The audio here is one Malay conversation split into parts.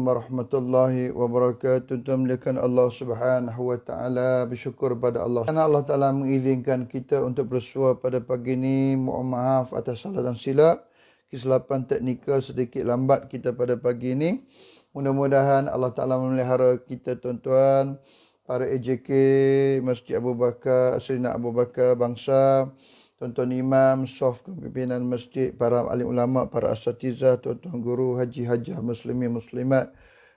warahmatullahi wabarakatuh. Tuan muliakan Allah Subhanahu wa taala, bersyukur pada Allah kerana Allah Taala mengizinkan kita untuk bersua pada pagi ini. Mohon maaf atas salah dan silap, kesilapan teknikal sedikit lambat kita pada pagi ini. Mudah-mudahan Allah Taala memelihara kita tuan-tuan, para AJK Masjid Abu Bakar, Sayyidina Abu Bakar Bangsa, tuan-tuan imam, saf kepimpinan masjid, para alim ulama, para asatizah, tuan-tuan guru, haji hajah, muslimin muslimat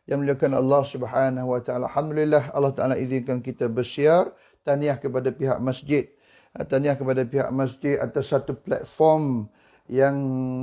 yang muliakan Allah Subhanahu wa taala. Alhamdulillah Allah Taala izinkan kita bersiar. Tahniah kepada pihak masjid. Tahniah kepada pihak masjid atas satu platform yang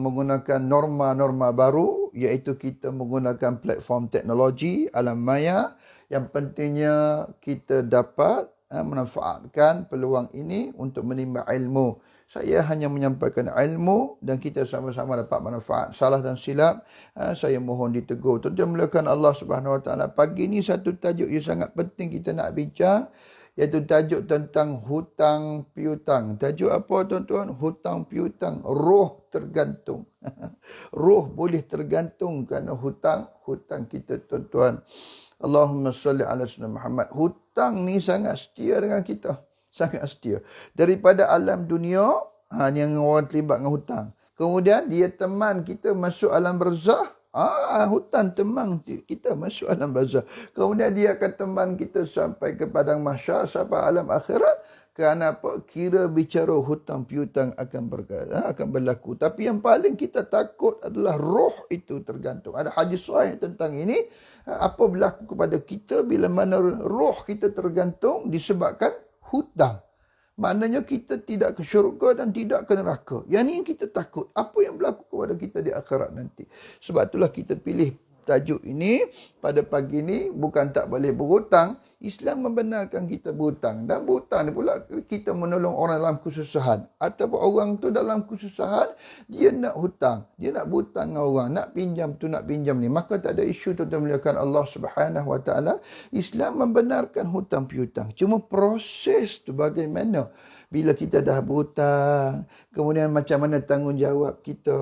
menggunakan norma-norma baru, iaitu kita menggunakan platform teknologi alam maya. Yang pentingnya kita dapat memanfaatkan peluang ini untuk menimba ilmu. Saya hanya menyampaikan ilmu dan kita sama-sama dapat manfaat. Salah dan silap, saya mohon ditegur. Tuan-tuan muliakan Allah Subhanahu wa taala. Pagi ini satu tajuk yang sangat penting kita nak bincang, iaitu tajuk tentang hutang piutang. Tajuk apa tuan-tuan? Hutang piutang. Roh tergantung. Roh boleh tergantung kerana hutang kita tuan-tuan. Allahumma salli ala sayyidina Muhammad. Hutang ni sangat setia dengan kita. Sangat setia. Daripada alam dunia, yang orang terlibat dengan hutang. Kemudian dia teman kita masuk alam barzah. Hutang teman kita masuk alam barzah. Kemudian dia akan teman kita sampai ke padang mahsyar, sampai alam akhirat. Kerana apa? Kira bicara hutang piutang akan berlaku. Tapi yang paling kita takut adalah roh itu tergantung. Ada hadis sahih tentang ini. Apa berlaku kepada kita bila mana roh kita tergantung disebabkan hutang. Maknanya kita tidak ke syurga dan tidak ke neraka. Yang ni yang kita takut. Apa yang berlaku kepada kita di akhirat nanti. Sebab itulah kita pilih tajuk ini pada pagi ini. Bukan tak boleh berhutang. Islam membenarkan kita berhutang. Dan berhutang ni pula kita menolong orang dalam kesusahan. Ataupun orang tu dalam kesusahan, dia nak hutang. Dia nak berhutang dengan orang. Nak pinjam tu, nak pinjam ni. Maka tak ada isu tuan-tuan muliakan Allah Subhanahu wa taala. Islam membenarkan hutang piutang. Cuma proses tu bagaimana bila kita dah berhutang. Kemudian macam mana tanggungjawab kita.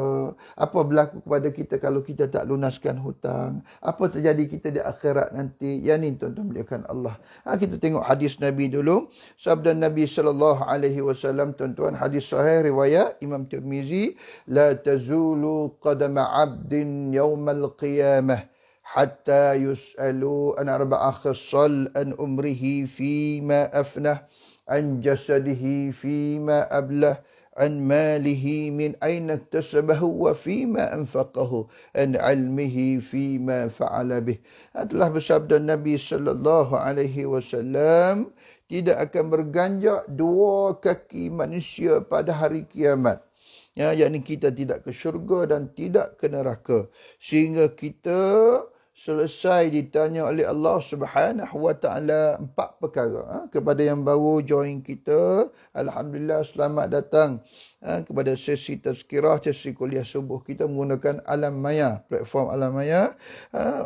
Apa berlaku kepada kita kalau kita tak lunaskan hutang. Apa terjadi kita di akhirat nanti. Yang ni tuan-tuan muliakan Allah. Kita tengok hadis Nabi dulu. Sabda Nabi SAW, tuan-tuan, hadis sahih riwayat Imam Tirmizi, la tazulu qadama 'abdin yawmal qiyamah hatta yus'alu an arba'a khisal an umrihi fima afnah, an jasadihi fima ablah, an malihi min aina iktasabahu wa fima anfaqahu, an ilmihi fima fa'ala bih. Telah bersabda Nabi sallallahu alaihi wasallam, tidak akan berganjak dua kaki manusia pada hari kiamat. Yakni kita tidak ke syurga dan tidak ke neraka. Sehingga kita selesai ditanya oleh Allah Subhanahu wa taala 4 perkara. Kepada yang baru join kita, alhamdulillah, selamat datang kepada sesi tazkirah, sesi kuliah subuh kita menggunakan Alam Maya, platform Alam Maya.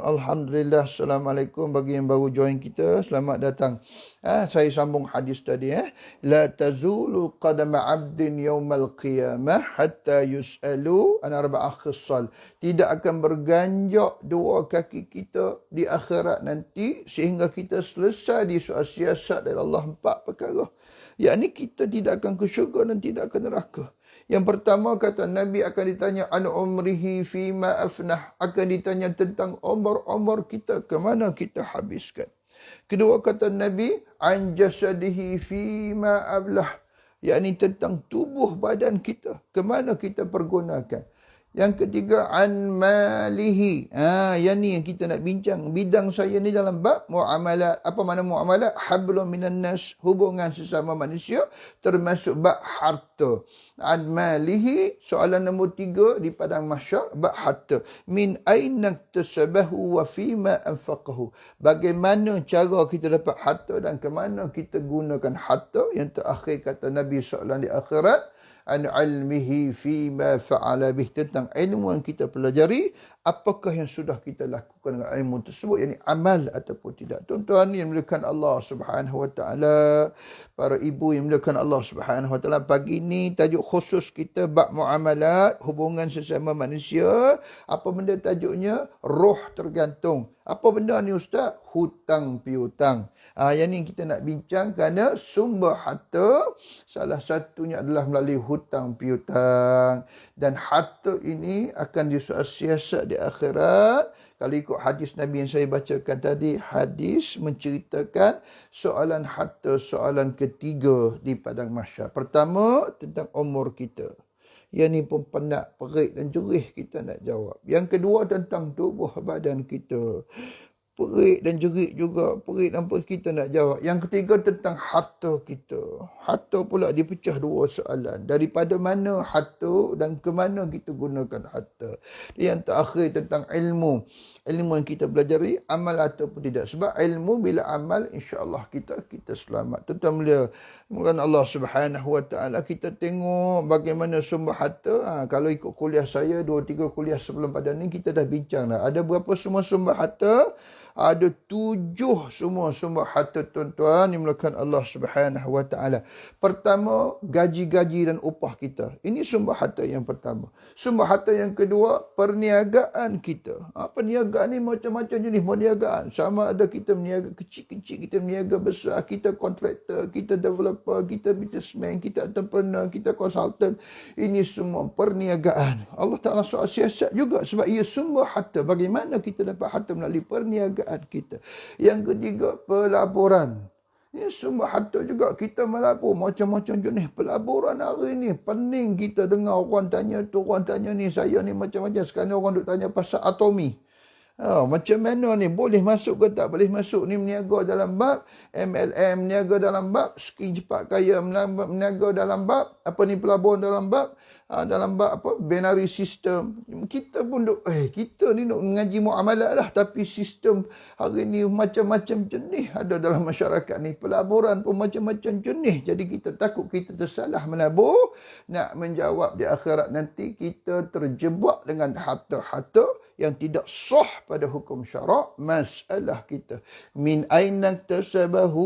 Alhamdulillah, assalamualaikum bagi yang baru join kita, selamat datang. Saya sambung hadis tadi. La tazulu qadama 'abdin yawmal qiyamah hatta yus'alu an arba'a khisal. Tidak akan berganjak dua kaki kita di akhirat nanti sehingga kita selesai disoal siasat dari Allah 4 perkara. Yakni kita tidak akan ke syurga dan tidak ke neraka. Yang pertama kata Nabi akan ditanya an umrihi fima afnah, akan ditanya tentang umur kita, ke mana kita habiskan. Kedua kata Nabi an jasadihi fima ablah, yakni tentang tubuh badan kita, ke mana kita pergunakan. Yang ketiga an malihi. Yang ni yang kita nak bincang. Bidang saya ni dalam bab muamalat. Apa makna muamalat? Hablum minan nas, hubungan sesama manusia, termasuk bab harta. An malihi, soalan nombor 3 di padang mahsyar, bab harta. Min aina iktasabahu wa fima anfaqahu. Bagaimana cara kita dapat harta dan ke mana kita gunakan harta. Yang terakhir kata Nabi SAW di akhirat, an ilmihi fima fa'ala bih, tentang ilmu yang kita pelajari, apakah yang sudah kita lakukan dengan ilmu tersebut, yakni amal ataupun tidak. Tuan-tuan yang dimuliakan Allah Subhanahu wa taala, para ibu yang dimuliakan Allah Subhanahu wa taala, pagi ni tajuk khusus kita bab muamalat, hubungan sesama manusia. Apa benda tajuknya? Roh tergantung. Apa benda ni ustaz? Hutang piutang. Yang ni kita nak bincang kerana sumber harta salah satunya adalah melalui hutang piutang. Dan harta ini akan disoal siasat di akhirat. Kalau ikut hadis Nabi yang saya bacakan tadi, hadis menceritakan soalan harta, soalan ketiga di padang mahsyar. Pertama, tentang umur kita. Yang ni pun penat, perik dan jerih kita nak jawab. Yang kedua, tentang tubuh badan kita. Perik dan jerit juga. Perik dan pun kita nak jawab. Yang ketiga tentang harta kita. Harta pula dipecah dua soalan. Daripada mana harta dan ke mana kita gunakan harta. Yang terakhir tentang ilmu. Ilmu yang kita pelajari, amal ataupun tidak. Sebab ilmu bila amal, insya-Allah kita selamat. Tuan-tuan mulia, mungkin Allah Subhanahu wa taala, kita tengok bagaimana sumber harta. Kalau ikut kuliah saya 2-3 kuliah sebelum pada ni kita dah bincang dah. Ada berapa semua sumber harta? Ada 7 semua sumber harta tuan-tuan dimulakan Allah Subhanahu wa taala. Pertama, gaji-gaji dan upah kita. Ini sumber harta yang pertama. Sumber harta yang kedua, perniagaan kita. Perniagaan ni macam-macam jenis perniagaan. Sama ada kita berniaga kecil-kecil, kita berniaga besar, kita kontraktor, kita developer, kita businessman, kita entrepreneur, kita consultant. Ini semua perniagaan. Allah Ta'ala soal siasat juga sebab ia sumber harta. Bagaimana kita dapat harta melalui perniagaan kita. Yang ketiga, pelaburan. Ini sumber harta juga. Kita melabur macam-macam jenis pelaburan hari ni. Pening kita dengar orang tanya tu, orang tanya ni, saya ni macam-macam. Sekarang orang duk tanya pasal atomi. Macam mana ni? Boleh masuk ke tak? Boleh masuk. Ni meniaga dalam bab MLM, meniaga dalam bab skin cepat kaya, meniaga dalam bab apa ni, pelaburan dalam bab binary system. Kita pun kita ni nak mengaji muamalat lah, tapi sistem hari ni macam-macam jenis ada dalam masyarakat ni. Pelaburan pun macam-macam jenis. Jadi kita takut kita tersalah menabur, nak menjawab di akhirat nanti kita terjebak dengan harta-harta yang tidak sah pada hukum syarak. Masalah kita, min aina tasabahu,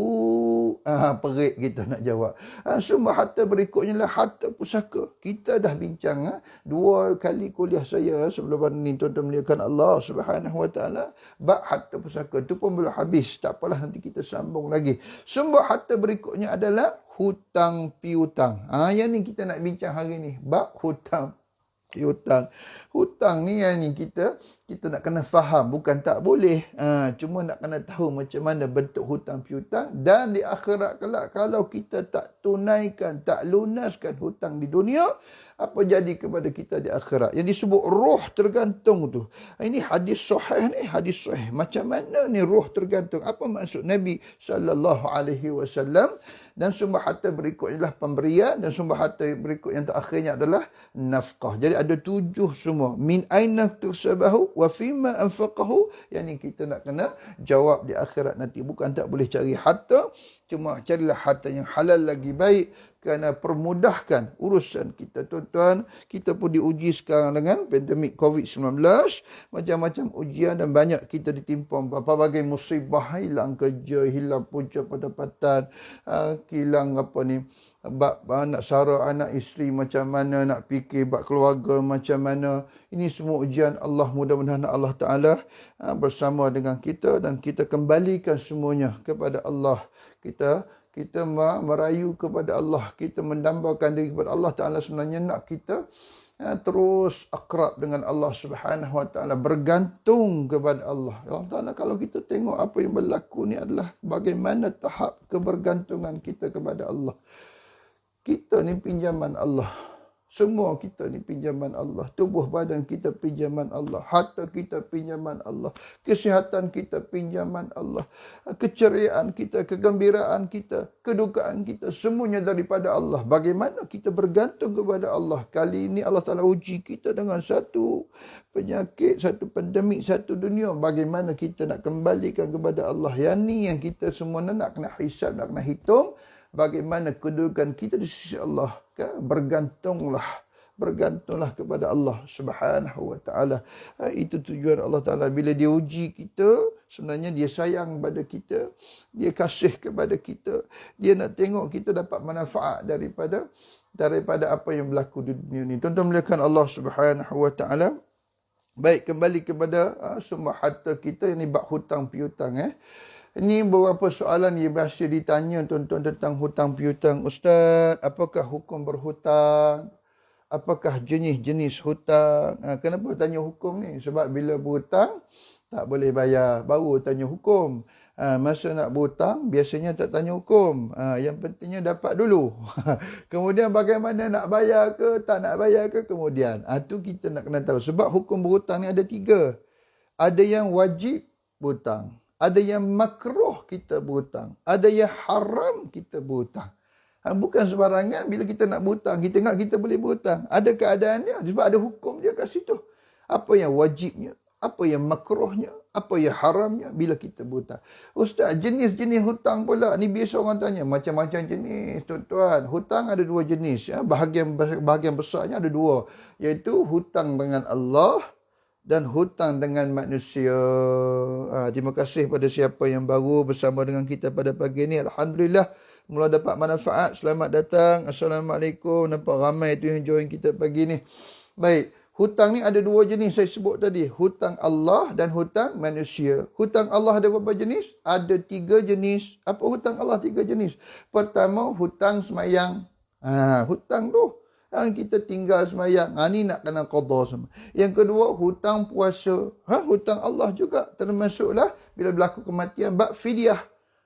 perik kita nak jawab. Sumber harta berikutnya lah harta pusaka. Kita dah bincang 2 kali kuliah saya sebelum ni, tuan-tuan muliakan Allah Subhanahu wa taala, bab harta pusaka. Itu pun belum habis. Tak apalah, nanti kita sambung lagi. Sumber harta berikutnya adalah hutang piutang. Yang ni kita nak bincang hari ni, bab hutang piutang. Hutang ni yang ni kita nak kena faham, bukan tak boleh. Cuma nak kena tahu macam mana bentuk hutang piutang. Dan di akhirat kelak, kalau kita tak tunaikan, tak lunaskan hutang di dunia, apa jadi kepada kita di akhirat? Yang disebut roh tergantung tu. Ini hadis sahih ni, hadis sahih. Macam mana ni roh tergantung? Apa maksud Nabi sallallahu alaihi wasallam? Dan sumber harta berikut adalah pemberian, dan sumber harta berikut yang terakhirnya adalah nafkah. Jadi ada 7 semua. Min aina tusabahu wa fima anfaqahu. Yang ni kita nak kena jawab di akhirat nanti. Bukan tak boleh cari harta, cuma carilah harta yang halal lagi baik, kerana permudahkan urusan kita. Tuan-tuan, kita pun diuji sekarang dengan pandemik COVID-19. Macam-macam ujian dan banyak kita ditimpa berbagai musibah. Hilang kerja, hilang punca pendapatan, hilang nak sara anak isteri macam mana, nak fikir bab keluarga macam mana. Ini semua ujian Allah. Mudah-mudahan Allah Ta'ala bersama dengan kita dan kita kembalikan semuanya kepada Allah. Kita merayu kepada Allah, kita mendambakan diri kepada Allah Ta'ala. Sebenarnya nak kita terus akrab dengan Allah Subhanahu Wa Ta'ala, bergantung kepada Allah. Allah Ta'ala, kalau kita tengok apa yang berlaku ni adalah bagaimana tahap kebergantungan kita kepada Allah. Kita ni pinjaman Allah. Semua kita ni pinjaman Allah. Tubuh badan kita pinjaman Allah. Harta kita pinjaman Allah. Kesihatan kita pinjaman Allah. Keceriaan kita, kegembiraan kita, kedukaan kita, semuanya daripada Allah. Bagaimana kita bergantung kepada Allah. Kali ini Allah Ta'ala uji kita dengan satu penyakit, satu pandemik, satu dunia. Bagaimana kita nak kembalikan kepada Allah. Yang ni yang kita semua nak kena hisab, nak kena hitung. Bagaimana kedudukan kita di sisi Allah. Bergantunglah bergantunglah kepada Allah Subhanahu wa taala. Itu tujuan Allah Taala bila dia uji kita, sebenarnya dia sayang pada kita, dia kasih kepada kita, dia nak tengok kita dapat manfaat daripada apa yang berlaku di dunia ni. Tuan-tuan melihatkan Allah Subhanahu wa taala. Baik, kembali kepada sumber harta kita, ini bab hutang piutang. Ini beberapa soalan yang biasa ditanya tuan-tuan tentang hutang piutang. Ustaz, apakah hukum berhutang? Apakah jenis-jenis hutang? Kenapa tanya hukum ni? Sebab bila berhutang tak boleh bayar, baru tanya hukum. Masa nak berhutang, biasanya tak tanya hukum. Yang pentingnya dapat dulu. Kemudian bagaimana nak bayar ke, tak nak bayar ke kemudian. Itu kita nak kena tahu. Sebab hukum berhutang ni ada 3. Ada yang wajib berhutang. Ada yang makruh kita berhutang. Ada yang haram kita berhutang. Bukan sembarangan bila kita nak berhutang, kita ingat kita boleh berhutang. Ada keadaannya sebab ada hukum dia kat situ. Apa yang wajibnya, apa yang makruhnya, apa yang haramnya bila kita berhutang. Ustaz, jenis-jenis hutang pula. Ni biasa orang tanya. Macam-macam jenis, tuan-tuan. Hutang ada 2 jenis. Bahagian besarnya ada 2. Iaitu hutang dengan Allah dan hutang dengan manusia. Terima kasih pada siapa yang baru bersama dengan kita pada pagi ini. Alhamdulillah, mula dapat manfaat. Selamat datang. Assalamualaikum. Nampak ramai tu yang join kita pagi ni. Baik. Hutang ni ada 2 jenis saya sebut tadi. Hutang Allah dan hutang manusia. Hutang Allah ada berapa jenis? Ada 3 jenis. Apa hutang Allah 3 jenis? Pertama, hutang semayang. Hutang tu. Kita tinggal semayang. Ni nak kena qada semua. Yang kedua, hutang puasa. Hutang Allah juga. Termasuklah bila berlaku kematian, bab fidyah.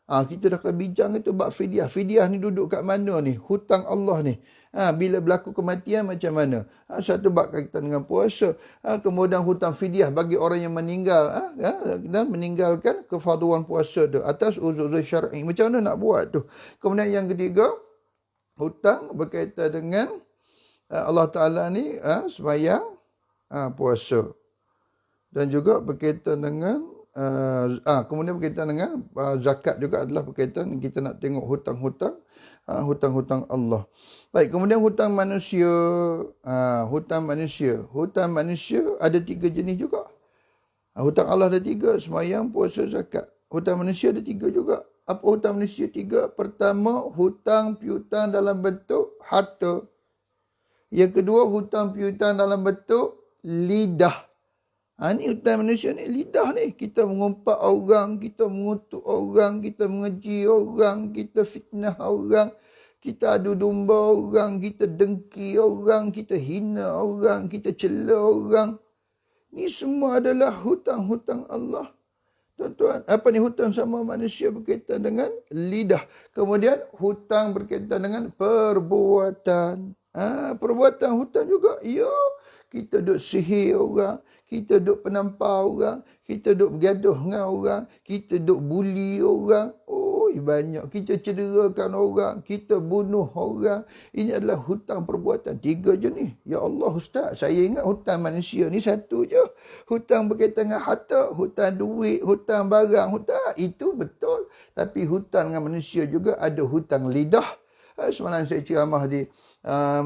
Kita dah bincang itu bab fidyah. Fidyah ni duduk kat mana ni? Hutang Allah ni. Bila berlaku kematian macam mana? Satu bab kaitan dengan puasa. Kemudian hutang fidyah bagi orang yang meninggal. Dan meninggalkan kefarduan puasa tu. Atas uzur syar'i. Macam mana nak buat tu? Kemudian yang ketiga, hutang berkaitan dengan Allah Ta'ala ni sembahyang, puasa. Dan juga berkaitan dengan kemudian berkaitan dengan zakat juga adalah berkaitan kita nak tengok hutang-hutang Allah. Baik, kemudian hutang manusia. Hutang manusia ada 3 jenis juga. Hutang Allah ada 3, sembahyang, puasa, zakat. Hutang manusia ada 3 juga. Apa hutang manusia 3? Pertama, hutang piutang dalam bentuk harta. Yang kedua, hutang piutang dalam bentuk lidah. Ni hutang manusia ni, lidah ni. Kita mengumpat orang, kita mengutuk orang, kita mengeji orang, kita fitnah orang, kita adu domba orang, kita dengki orang, kita hina orang, kita cela orang. Ni semua adalah hutang-hutang Allah. Tuan-tuan, apa ni hutang sama manusia berkaitan dengan lidah. Kemudian hutang berkaitan dengan perbuatan. Perbuatan hutang juga. Ya, kita duk sihir orang, kita duk penampar orang, kita duk bergaduh dengan orang, kita duk bully orang. Banyak. Kita cederakan orang, kita bunuh orang. Ini adalah hutang perbuatan. 3 jenis. Ya Allah Ustaz, saya ingat hutang manusia ni 1 je. Hutang berkaitan dengan harta, hutang duit, hutang barang, hutang. Itu betul. Tapi hutang dengan manusia juga ada hutang lidah. Semalam saya ceramah di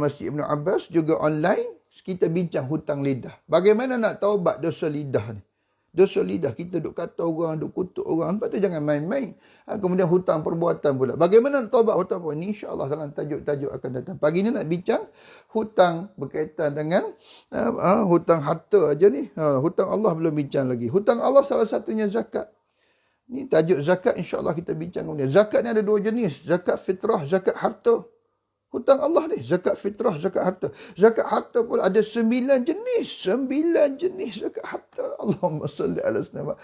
Masjid Ibn Abbas, juga online. Kita bincang hutang lidah. Bagaimana nak taubat dosa lidah ni? Dosa lidah, kita duk kata orang, duk kutuk orang. Lepas tu jangan main-main. Kemudian hutang perbuatan pula. Bagaimana nak taubat hutang perbuatan? Ini insyaAllah dalam tajuk-tajuk akan datang. Pagi ni nak bincang hutang berkaitan dengan hutang harta aja ni. Hutang Allah belum bincang lagi. Hutang Allah salah satunya zakat. Ni tajuk zakat, insyaAllah kita bincang kemudian. Zakat ni ada 2 jenis. Zakat fitrah, zakat harta. Hutang Allah ni, zakat fitrah, zakat harta. Zakat harta pula ada 9 jenis. 9 jenis zakat harta. Allahumma salli ala sayyidina.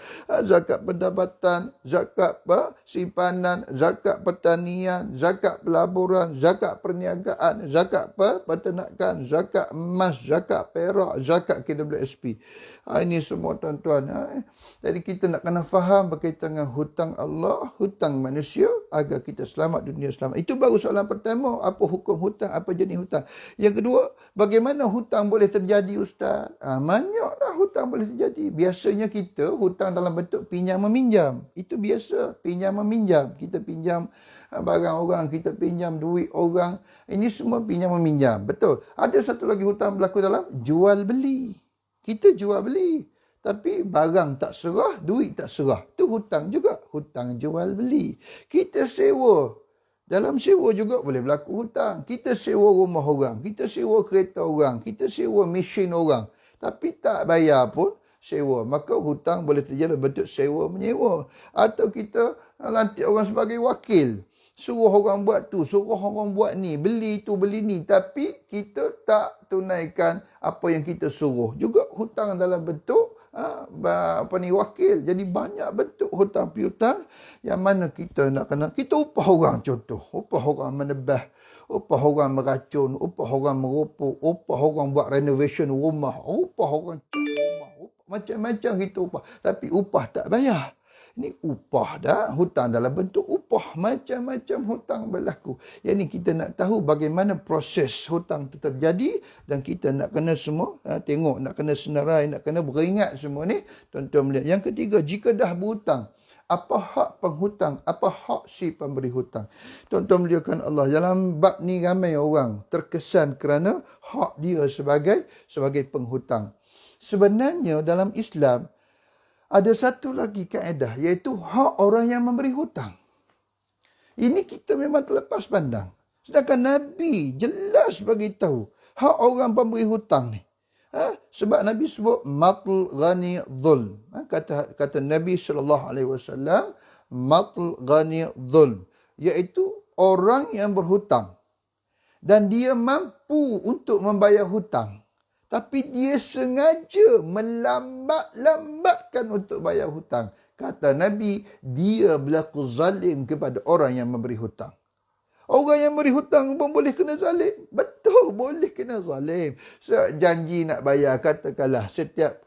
Zakat pendapatan, zakat simpanan, zakat pertanian, zakat pelaburan, zakat perniagaan, zakat peternakan, zakat emas, zakat perak, zakat KWSP. Ini semua tuan-tuan. Jadi kita nak kena faham berkaitan dengan hutang Allah, hutang manusia, agar kita selamat dunia selamat. Itu baru soalan pertama, apa hukum hutang, apa jenis hutang. Yang kedua, bagaimana hutang boleh terjadi Ustaz? Banyaklah hutang boleh terjadi. Biasanya kita hutang dalam bentuk pinjam meminjam. Itu biasa, pinjam meminjam. Kita pinjam barang orang, kita pinjam duit orang. Ini semua pinjam meminjam. Betul. Ada satu lagi hutang berlaku dalam jual beli. Kita jual beli. Tapi barang tak serah, duit tak serah. Itu hutang juga. Hutang jual beli. Kita sewa. Dalam sewa juga boleh berlaku hutang. Kita sewa rumah orang. Kita sewa kereta orang. Kita sewa mesin orang. Tapi tak bayar pun sewa. Maka hutang boleh terjadi bentuk sewa menyewa. Atau kita lantik orang sebagai wakil. Suruh orang buat tu, suruh orang buat ni, beli tu, beli ni. Tapi kita tak tunaikan apa yang kita suruh. Juga hutang dalam bentuk wakil. Jadi banyak bentuk hutang piutang yang mana kita nak kena. Kita upah orang contoh. Upah orang menebah. Upah orang meracun. Upah orang merupuk. Upah orang buat renovation rumah. Upah orang cat rumah. Macam-macam kita upah. Tapi upah tak bayar. Ini upah dah, hutang dalam bentuk upah. Macam-macam hutang berlaku. Yang ni kita nak tahu bagaimana proses hutang itu terjadi. Dan kita nak kena semua tengok, nak kena senarai, nak kena beringat semua ni. Tuan-tuan melihat. Yang ketiga, jika dah berhutang, apa hak penghutang? Apa hak si pemberi hutang? Tuan-tuan muliakan Allah. Dalam bab ni ramai orang terkesan kerana hak dia sebagai penghutang. Sebenarnya dalam Islam, ada satu lagi kaedah, iaitu hak orang yang memberi hutang. Ini kita memang terlepas pandang. Sedangkan Nabi jelas bagi tahu hak orang pemberi hutang ni. Sebab Nabi sebut matul ghani dhulm. Kata Nabi SAW, matul ghani dhulm. Iaitu orang yang berhutang. Dan dia mampu untuk membayar hutang. Tapi dia sengaja melambat-lambatkan untuk bayar hutang. Kata Nabi, dia berlaku zalim kepada orang yang memberi hutang. Orang yang memberi hutang pun boleh kena zalim. Betul, boleh kena zalim. Janji nak bayar, katakanlah setiap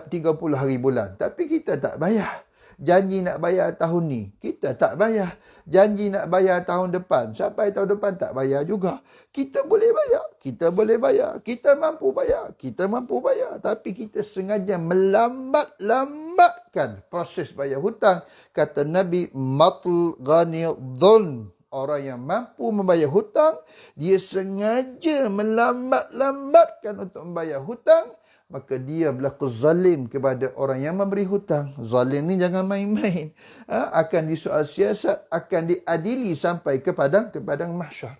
30 hari bulan. Tapi kita tak bayar. Janji nak bayar tahun ni, kita tak bayar. Janji nak bayar tahun depan, sampai tahun depan tak bayar juga. Kita boleh bayar, kita boleh bayar. Kita mampu bayar, kita mampu bayar. Tapi kita sengaja melambat-lambatkan proses bayar hutang. Kata Nabi, matul ghani dhulm. Orang yang mampu membayar hutang, dia sengaja melambat-lambatkan untuk membayar hutang. Maka dia berlaku zalim kepada orang yang memberi hutang. Zalim ni jangan main-main. Akan disoal siasat, akan diadili sampai ke padang mahsyar.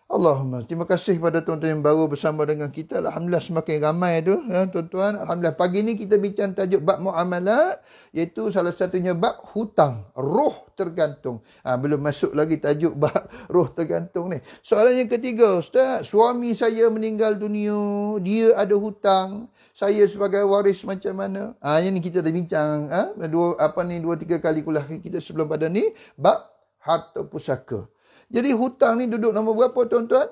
Allahumma, terima kasih kepada tuan-tuan yang baru bersama dengan kita. Alhamdulillah semakin ramai tu, tuan-tuan. Alhamdulillah pagi ni kita bincang tajuk bab muamalat, iaitu salah satunya bab hutang, roh tergantung. Belum masuk lagi tajuk bab roh tergantung ni. Soalan yang ketiga, Ustaz, suami saya meninggal dunia, dia ada hutang. Saya sebagai waris macam mana? Yang ni kita dah bincang 2-3 kali kuliah kita sebelum pada ni, bab harta pusaka. Jadi hutang ni duduk nombor berapa tuan-tuan?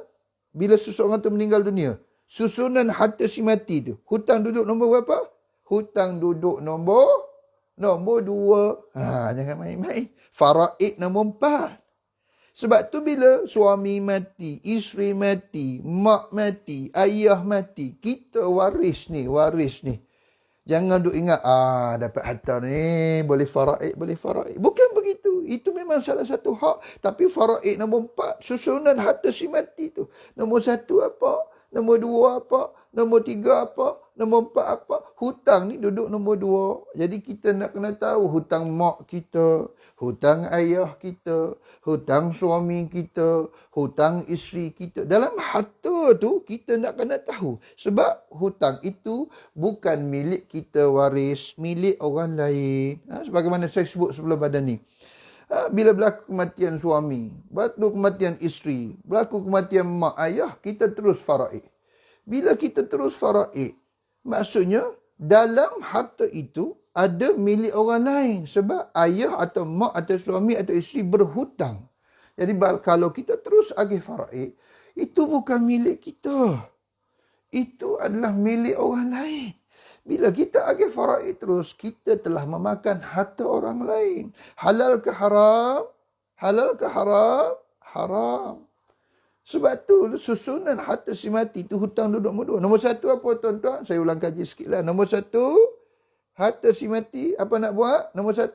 Bila seseorang tu meninggal dunia. Susunan harta si mati tu. Hutang duduk nombor berapa? Hutang duduk nombor 2. Jangan main-main. Faraid nombor 4. Sebab tu bila suami mati, isteri mati, mak mati, ayah mati, kita waris ni. Jangan duk ingat, dapat harta ni, boleh faraid. Bukan begitu. Itu memang salah satu hak. Tapi faraid nombor 4, susunan harta si mati tu. Nombor 1 apa? Nombor 2 apa? Nombor 3 apa? Nombor 4 apa? Hutang ni duduk nombor 2. Jadi kita nak kena tahu hutang mak kita, hutang ayah kita, hutang suami kita, hutang isteri kita. Dalam harta tu kita nak kena tahu. Sebab hutang itu bukan milik kita waris, milik orang lain. Sebagaimana saya sebut sebelum pada ni. Bila berlaku kematian suami, berlaku kematian isteri, berlaku kematian mak ayah, kita terus faraid. Bila kita terus faraid, maksudnya dalam harta itu ada milik orang lain. Sebab ayah atau mak atau suami atau isteri berhutang. Jadi kalau kita terus agih faraid, itu bukan milik kita. Itu adalah milik orang lain. Bila kita agih faraid terus, kita telah memakan harta orang lain. Halal ke haram? Halal ke haram? Haram. Sebab tu susunan harta si mati tu hutang duduk nombor 2. Nombor 1 apa tuan-tuan? Saya ulang kaji sikit lah. Nombor 1, harta si mati, apa nak buat? Nombor 1,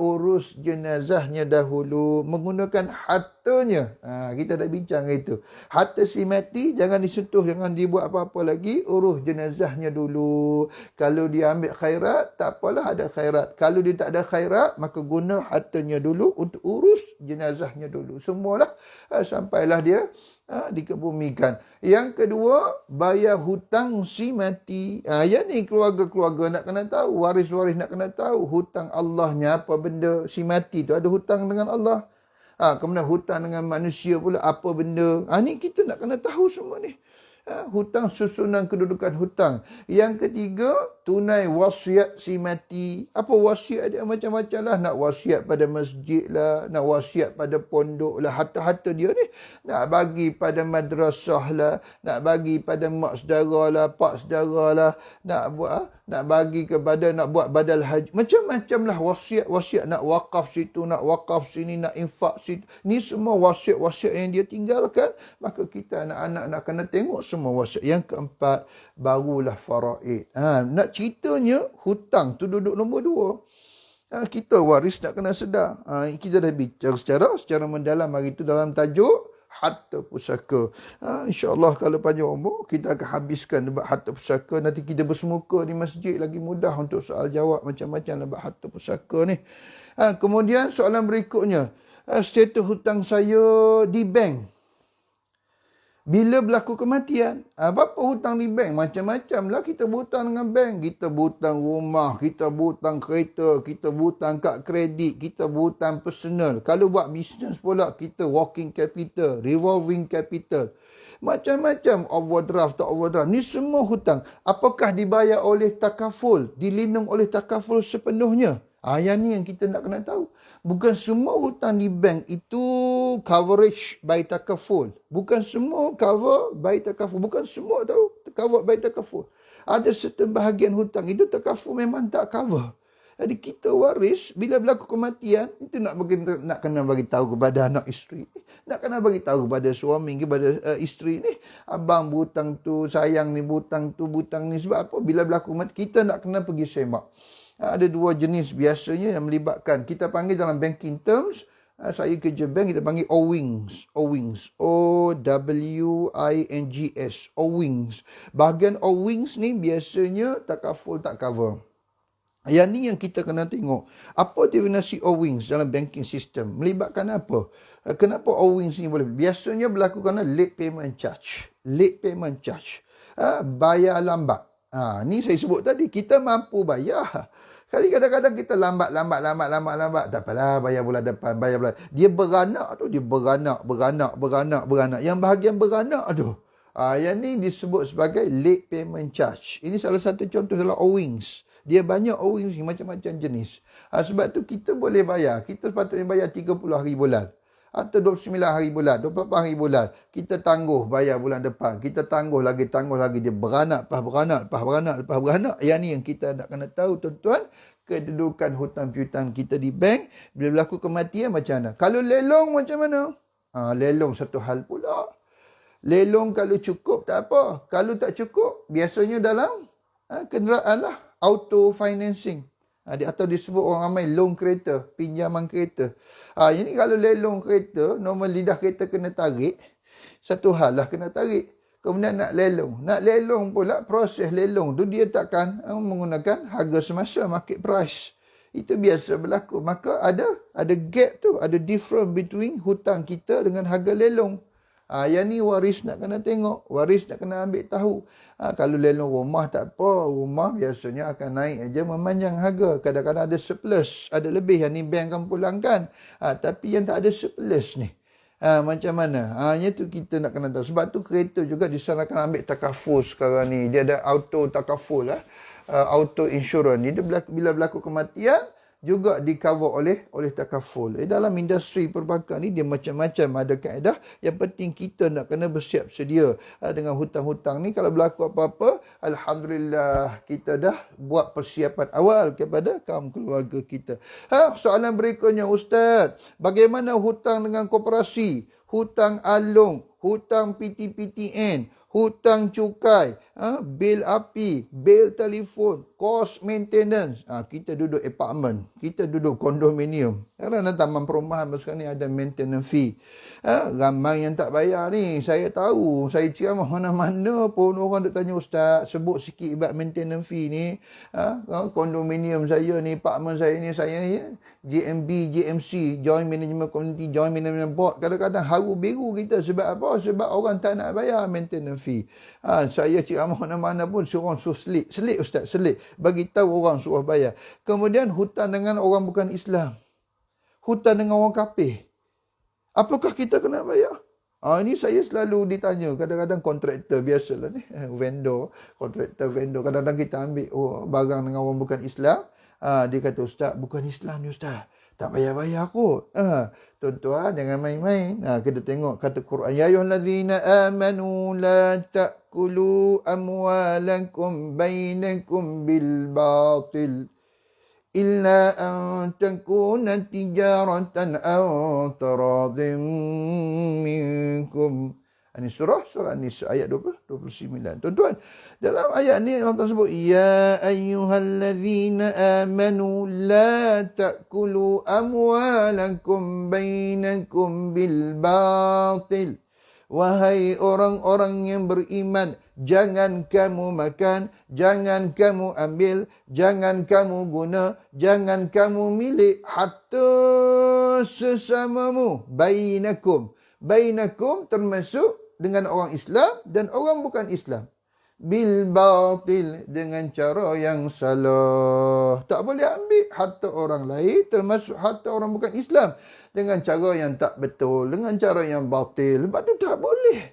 urus jenazahnya dahulu. Menggunakan hartanya. Kita dah bincang itu. Harta si mati, jangan disentuh, jangan dibuat apa-apa lagi. Urus jenazahnya dulu. Kalau dia ambil khairat, tak apalah ada khairat. Kalau dia tak ada khairat, maka guna hartanya dulu untuk urus jenazahnya dulu. Semualah sampailah dia dikebumikan. Yang kedua, bayar hutang si mati. Yang ni keluarga-keluarga nak kena tahu. Waris-waris nak kena tahu. Hutang Allahnya apa benda. Si mati tu ada hutang dengan Allah. Kemudian hutang dengan manusia pula apa benda. Ni kita nak kena tahu semua ni. Hutang, susunan kedudukan hutang. Yang ketiga, tunai wasiat si mati. Apa wasiat dia? Macam-macam lah. Nak wasiat pada masjid lah. Nak wasiat pada pondok lah. Harta-harta dia ni. Nak bagi pada madrasah lah. Nak bagi pada mak saudara lah. Pak saudara lah. Nak bagi kepada, nak buat badal haji. Macam-macam lah wasiat-wasiat. Nak wakaf situ, nak wakaf sini, nak infak situ. Ni semua wasiat-wasiat yang dia tinggalkan. Maka kita anak-anak nak kena tengok semua wasiat. Yang keempat, barulah faraid. Nak ceritanya, hutang tu duduk nombor 2. Kita waris nak kena sedar. Kita dah bincang secara mendalam hari itu dalam tajuk harta pusaka. InsyaAllah kalau panjang umur, kita akan habiskan debat harta pusaka. Nanti kita bersemuka di masjid, lagi mudah untuk soal jawab macam-macam debat harta pusaka ni. Kemudian soalan berikutnya, status hutang saya di bank. Bila berlaku kematian, apa hutang di bank? Macam-macam lah kita berhutang dengan bank. Kita berhutang rumah, kita berhutang kereta, kita berhutang kad kredit, kita berhutang personal. Kalau buat bisnes pula, kita working capital, revolving capital. Macam-macam, overdraft, tak overdraft. Ni semua hutang. Apakah dibayar oleh takaful? Dilindung oleh takaful sepenuhnya? Yang ni yang kita nak kena tahu. Bukan semua hutang di bank itu coverage by takaful. Bukan semua cover by takaful. Bukan semua tahu cover by takaful. Ada certain bahagian hutang itu takaful memang tak cover. Jadi kita waris, bila berlaku kematian, itu nak kena bagi tahu kepada anak isteri. Nak kena bagi tahu kepada suami, kepada isteri ni. Abang berhutang tu, sayang ni berhutang tu, berhutang ni. Sebab apa? Bila berlaku kematian, kita nak kena pergi semak. Ada 2 jenis biasanya yang melibatkan. Kita panggil dalam banking terms, saya kerja bank, kita panggil owings. Owings. O-W-I-N-G-S. Owings. Bahagian owings ni biasanya takaful tak cover. Yang ni yang kita kena tengok. Apa definisi owings dalam banking system? Melibatkan apa? Kenapa owings ni boleh? Biasanya berlaku kerana late payment charge. Late payment charge. Bayar lambat. Ni saya sebut tadi. Kita mampu bayar. Kali kadang-kadang kita lambat. Tak apalah, bayar bulan depan, bayar bulan. Dia beranak tu, dia beranak. Yang bahagian beranak tu. Yang ni disebut sebagai late payment charge. Ini salah satu contoh dalam owings. Dia banyak owings, macam-macam jenis. Sebab tu kita boleh bayar. Kita sepatutnya bayar 30 hari bulan. Atau 29 hari bulan, 24 hari bulan. Kita tangguh bayar bulan depan. Kita tangguh lagi. Dia beranak. Yang ni yang kita nak kena tahu, tuan-tuan. Kedudukan hutang piutang kita di bank. Bila berlaku kematian macam mana? Kalau lelong macam mana? Lelong satu hal pula. Lelong kalau cukup tak apa. Kalau tak cukup, biasanya dalam kenderaan lah. Auto financing. Atau disebut orang ramai loan kereta. Pinjaman kereta. Ini kalau lelong kereta, normal lidah kereta kena tarik. Satu hal lah kena tarik. Kemudian nak lelong. Nak lelong pula, proses lelong tu dia takkan menggunakan harga semasa, market price. Itu biasa berlaku. Maka ada gap tu, ada difference between hutang kita dengan harga lelong. Yang ni waris nak kena tengok. Waris nak kena ambil tahu. Kalau lelong rumah tak apa. Rumah biasanya akan naik aja memanjang harga. Kadang-kadang ada surplus. Ada lebih. Yang ni bank akan pulangkan. Tapi yang tak ada surplus ni. Macam mana? Itu kita nak kena tahu. Sebab tu kereta juga disarankan ambil takaful sekarang ni. Dia ada auto takaful. Auto insurance. Dia bila berlaku kematian, juga di-cover oleh takaful. Dalam industri perbankan ni dia macam-macam ada kaedah. Yang penting kita nak kena bersiap sedia dengan hutang-hutang ni. Kalau berlaku apa-apa, alhamdulillah kita dah buat persiapan awal kepada kaum keluarga kita. Soalan berikutnya, Ustaz, bagaimana hutang dengan koperasi, hutang alung, hutang PTPTN, hutang cukai, bil api, bil telefon, kos maintenance. Kita duduk apartment, kita duduk kondominium. Kerana taman perumahan sekarang ni ada maintenance fee. Ramai yang tak bayar ni. Saya tahu, saya ceramah mana-mana pun orang duk tanya, Ustaz, sebut sikit ibad maintenance fee ni. Kondominium saya ni, apartment saya ni, JMB, JMC, Joint Management Community, Joint Management Board. Kadang-kadang haru biru kita. Sebab apa? Sebab orang tak nak bayar maintenance fee. Saya ceramah mana-mana pun suruh selit. Selit, Ustaz, selit. Bagi tahu orang suruh bayar. Kemudian hutang dengan orang bukan Islam. Hutang dengan orang kafir. Apakah kita kena bayar? Ini saya selalu ditanya. Kadang-kadang kontraktor biasalah ni. Vendor, kontraktor, vendor. Kadang-kadang kita ambil barang dengan orang bukan Islam. Dia kata, Ustaz, bukan Islam ni, Ustaz. Tak bayar-bayar kot. Tuan-tuan, jangan main-main. Kita tengok kata Quran. Ya ayyuhallazina amanu la ta'kulu amwalakum bainakum bil batil. Illa an takuna tijaratan aw taradin minkum. Ini surah An-Nisa ayat 29. Tuan-tuan, dalam ayat ni Allah tersebut, ya ayyuhallazina amanu la ta'kulu amwalakum bainakum bil batil. Wahai orang-orang yang beriman, jangan kamu makan, jangan kamu ambil, jangan kamu guna, jangan kamu milik harta sesamamu. Bainakum. Bainakum termasuk dengan orang Islam dan orang bukan Islam. Bil batil, dengan cara yang salah. Tak boleh ambil harta orang lain, termasuk harta orang bukan Islam, dengan cara yang tak betul, dengan cara yang batil. Sebab tu tak boleh.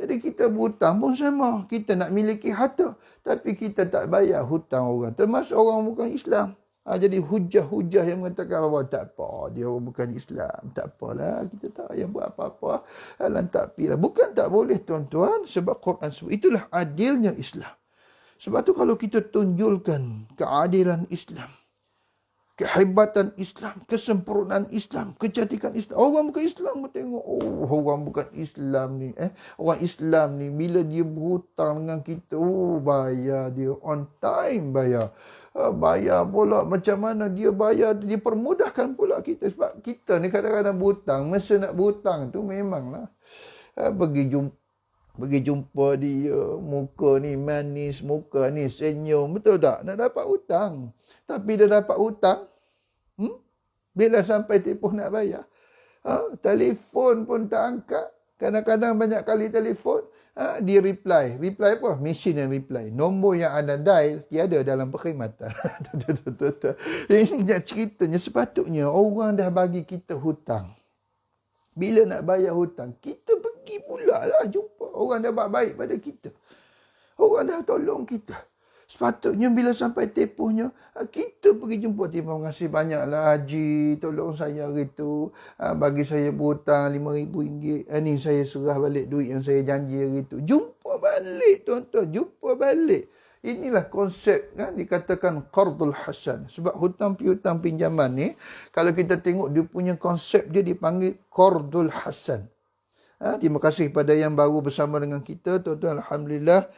Jadi kita berhutang pun sama. Kita nak miliki harta, tapi kita tak bayar hutang orang, termasuk orang bukan Islam. Jadi hujah-hujah yang mengatakan bahawa tak apa, dia bukan Islam, tak apalah, kita tak payah buat apa-apa, lantak pilah. Bukan tak boleh, tuan-tuan, sebab Quran sebut. Itulah adilnya Islam. Sebab tu kalau kita tunjulkan keadilan Islam, kehebatan Islam, kesempurnaan Islam, kecantikan Islam, orang bukan Islam pun tengok, orang bukan Islam ni, orang Islam ni bila dia berhutang dengan kita, bayar dia on time, bayar. Bayar pula macam mana dia bayar, dia permudahkan pula kita. Sebab kita ni kadang-kadang berhutang, masa nak berhutang tu memanglah pergi jumpa dia, muka ni manis, muka ni senyum, betul tak? Nak dapat hutang. Tapi dah dapat hutang, bila sampai tempoh nak bayar, telefon pun tak angkat. Kadang-kadang banyak kali telefon, dia reply. Reply apa? Mesin yang reply. Nombor yang anda dial tiada dalam perkhidmatan. Ini ceritanya, sepatutnya orang dah bagi kita hutang. Bila nak bayar hutang, kita pergi pula lah jumpa. Orang dah buat baik pada kita. Orang dah tolong kita. Sepatutnya bila sampai tempohnya, kita pergi jumpa. Terima kasih banyaklah Haji, tolong saya hari tu. Bagi saya berhutang RM5,000. Ni saya serah balik duit yang saya janji hari tu. Jumpa balik, tuan-tuan. Jumpa balik. Inilah konsep, kan, dikatakan qardul hasan. Sebab hutang piutang pinjaman ni, kalau kita tengok dia punya konsep, dia dipanggil qardul hasan. Terima kasih pada yang baru bersama dengan kita, tuan-tuan. Alhamdulillah,